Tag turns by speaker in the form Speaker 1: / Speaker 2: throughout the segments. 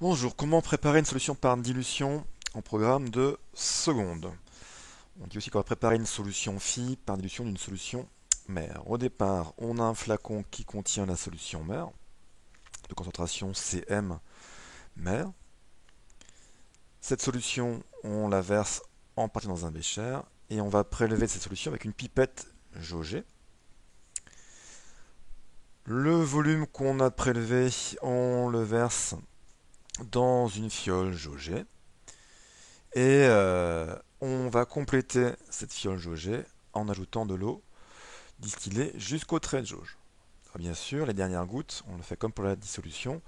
Speaker 1: Bonjour, comment préparer une solution par dilution en programme de seconde? On dit aussi qu'on va préparer une solution phi par dilution d'une solution mère. Au départ, on a un flacon qui contient la solution mère, de concentration Cm mère. Cette solution, on la verse en partie dans un bécher et on va prélever cette solution avec une pipette jaugée. Le volume qu'on a prélevé, on le verse dans une fiole jaugée. Et on va compléter cette fiole jaugée en ajoutant de l'eau distillée jusqu'au trait de jauge. Alors bien sûr, les dernières gouttes, on le fait comme pour la dissolution,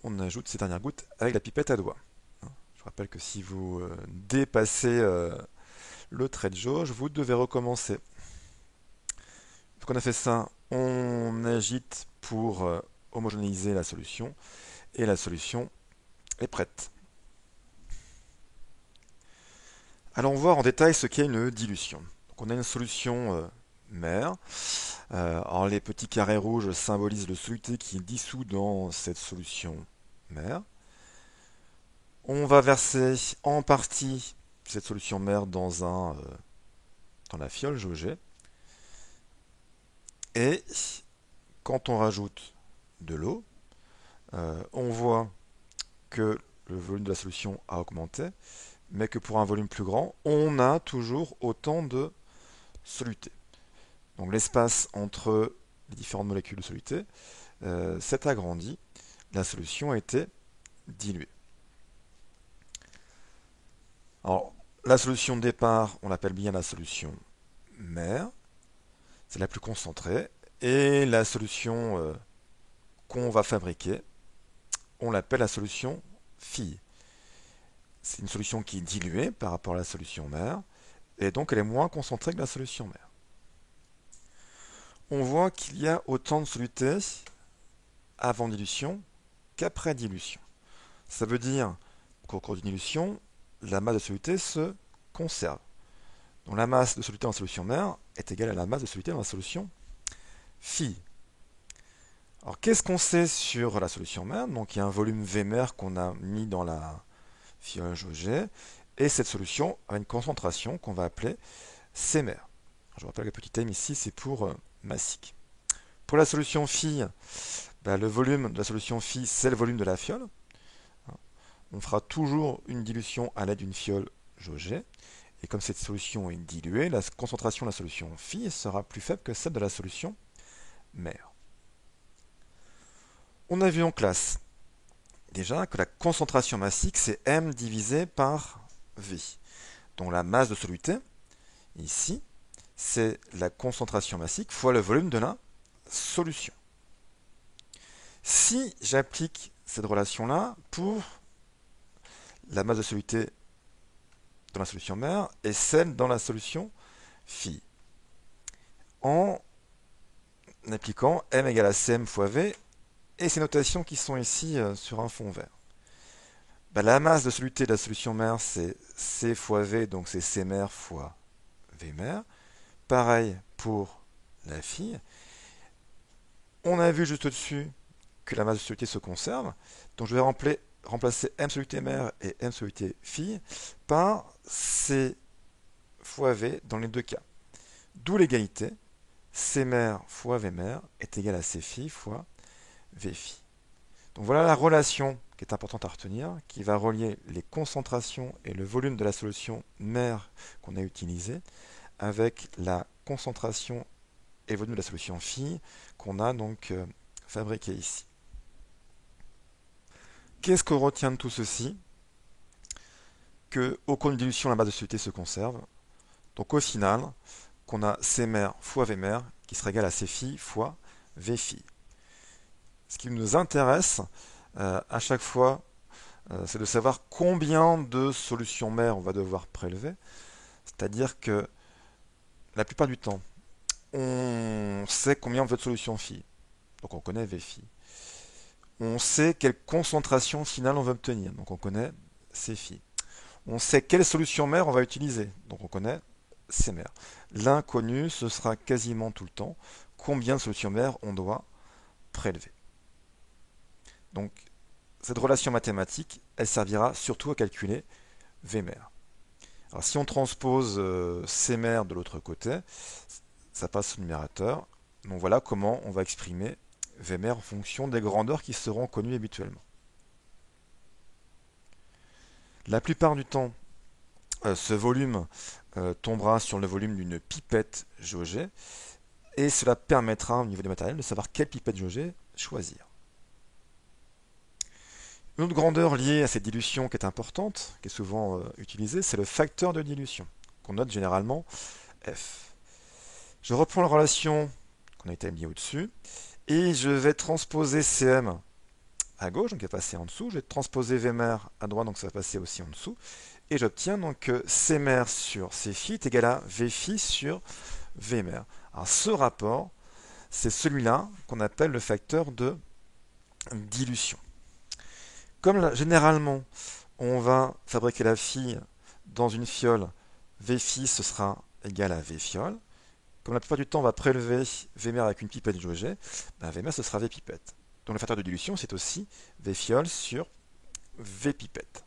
Speaker 1: on ajoute ces dernières gouttes avec la pipette à doigt. Je rappelle que si vous dépassez le trait de jauge, vous devez recommencer. Une fois qu'on a fait ça, on agite pour homogénéiser la solution et la solution est prête. Allons voir en détail ce qu'est une dilution. Donc on a une solution mère. Alors les petits carrés rouges symbolisent le soluté qui est dissous dans cette solution mère. On va verser en partie cette solution mère dans la fiole jaugée. Et quand on rajoute de l'eau, on voit que le volume de la solution a augmenté, mais que pour un volume plus grand, on a toujours autant de soluté. Donc l'espace entre les différentes molécules de soluté s'est agrandi, la solution a été diluée. Alors, la solution de départ, on l'appelle bien la solution mère, c'est la plus concentrée, et la solution qu'on va fabriquer, on l'appelle la solution fille. C'est une solution qui est diluée par rapport à la solution mère, et donc elle est moins concentrée que la solution mère. On voit qu'il y a autant de soluté avant dilution qu'après dilution. Ça veut dire qu'au cours d'une dilution, la masse de soluté se conserve. Donc la masse de soluté en solution mère est égale à la masse de soluté dans la solution phi. Alors qu'est-ce qu'on sait sur la solution mère? Donc il y a un volume V mère qu'on a mis dans la fiole jaugée, et cette solution a une concentration qu'on va appeler C mère. Je rappelle que le petit m ici c'est pour massique. Pour la solution phi, le volume de la solution phi c'est le volume de la fiole. On fera toujours une dilution à l'aide d'une fiole jaugée. Et comme cette solution est diluée, la concentration de la solution phi sera plus faible que celle de la solution mère. On a vu en classe déjà que la concentration massique c'est M divisé par V. Donc la masse de soluté, ici, c'est la concentration massique fois le volume de la solution. Si j'applique cette relation-là pour la masse de soluté dans la solution mère et celle dans la solution phi, en appliquant M égale à Cm fois V et ces notations qui sont ici sur un fond vert. La masse de soluté de la solution mère, c'est C fois V, donc c'est C mère fois V mère. Pareil pour la phi. On a vu juste au-dessus que la masse de soluté se conserve. Donc je vais remplacer M soluté mère et M soluté phi par C fois V dans les deux cas. D'où l'égalité. C mère fois V mère est égal à C phi fois V phi. Donc voilà la relation qui est importante à retenir, qui va relier les concentrations et le volume de la solution mère qu'on a utilisée avec la concentration et le volume de la solution phi qu'on a donc fabriqué ici. Qu'est-ce qu'on retient de tout ceci? Que au cours d'une dilution, la masse de soluté se conserve. Donc au final, qu'on a C mère fois V mère qui sera égal à C phi fois V phi. Ce qui nous intéresse à chaque fois, c'est de savoir combien de solutions mères on va devoir prélever. C'est-à-dire que la plupart du temps, on sait combien on veut de solution phi. Donc on connaît V phi. On sait quelle concentration finale on va obtenir. Donc on connaît C phi. On sait quelle solution mère on va utiliser. Donc on connaît C mère. L'inconnu, ce sera quasiment tout le temps combien de solutions mères on doit prélever. Donc cette relation mathématique, elle servira surtout à calculer Vmer. Alors si on transpose Cmer de l'autre côté, ça passe au numérateur. Donc voilà comment on va exprimer Vmer en fonction des grandeurs qui seront connues habituellement. La plupart du temps, ce volume tombera sur le volume d'une pipette jaugée et cela permettra au niveau du matériel de savoir quelle pipette jaugée choisir. Une autre grandeur liée à cette dilution qui est importante, qui est souvent utilisée, c'est le facteur de dilution, qu'on note généralement F. Je reprends la relation qu'on a établie au-dessus, et je vais transposer Cm à gauche, donc il va passer en dessous, je vais transposer Vmer à droite, donc ça va passer aussi en dessous, et j'obtiens donc Cmer sur Cφ est égal à Vφ sur Vmer. Alors ce rapport, c'est celui-là qu'on appelle le facteur de dilution. Comme là, généralement, on va fabriquer la fille dans une fiole, Vφ ce sera égal à Vfiole. Comme la plupart du temps, on va prélever Vmer avec une pipette jaugée, ben Vmer ce sera Vpipette. Donc le facteur de dilution, c'est aussi Vfiole sur Vpipette.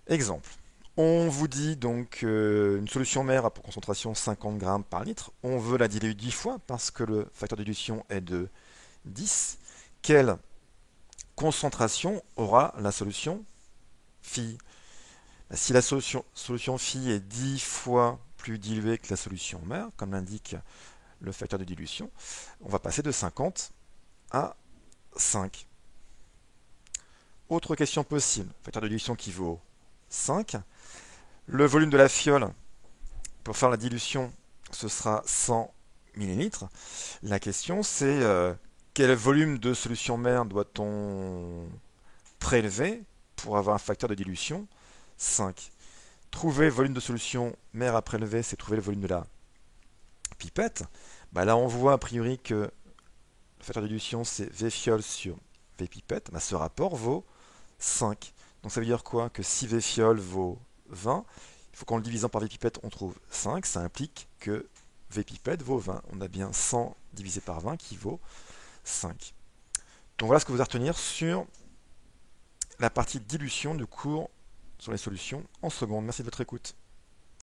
Speaker 1: Exemple. On vous dit donc une solution mère a pour concentration 50 grammes par litre. On veut la diluer 10 fois parce que le facteur de dilution est de 10. Quelle concentration aura la solution phi? Si la solution phi est 10 fois plus diluée que la solution mère, comme l'indique le facteur de dilution, on va passer de 50 à 5. Autre question possible, facteur de dilution qui vaut 5. Le volume de la fiole, pour faire la dilution, ce sera 100 ml. La question c'est quel volume de solution mère doit-on prélever pour avoir un facteur de dilution 5. Trouver le volume de solution mère à prélever, c'est trouver le volume de la pipette. Bah là on voit a priori que le facteur de dilution c'est Vfiole sur Vpipette. Bah, ce rapport vaut 5. Donc ça veut dire quoi? Que si Vfiole vaut 20, il faut qu'en le divisant par Vpipette, on trouve 5. Ça implique que Vpipette vaut 20. On a bien 100 divisé par 20 qui vaut 5. Donc voilà ce que vous allez retenir sur la partie dilution du cours sur les solutions en seconde. Merci de votre écoute.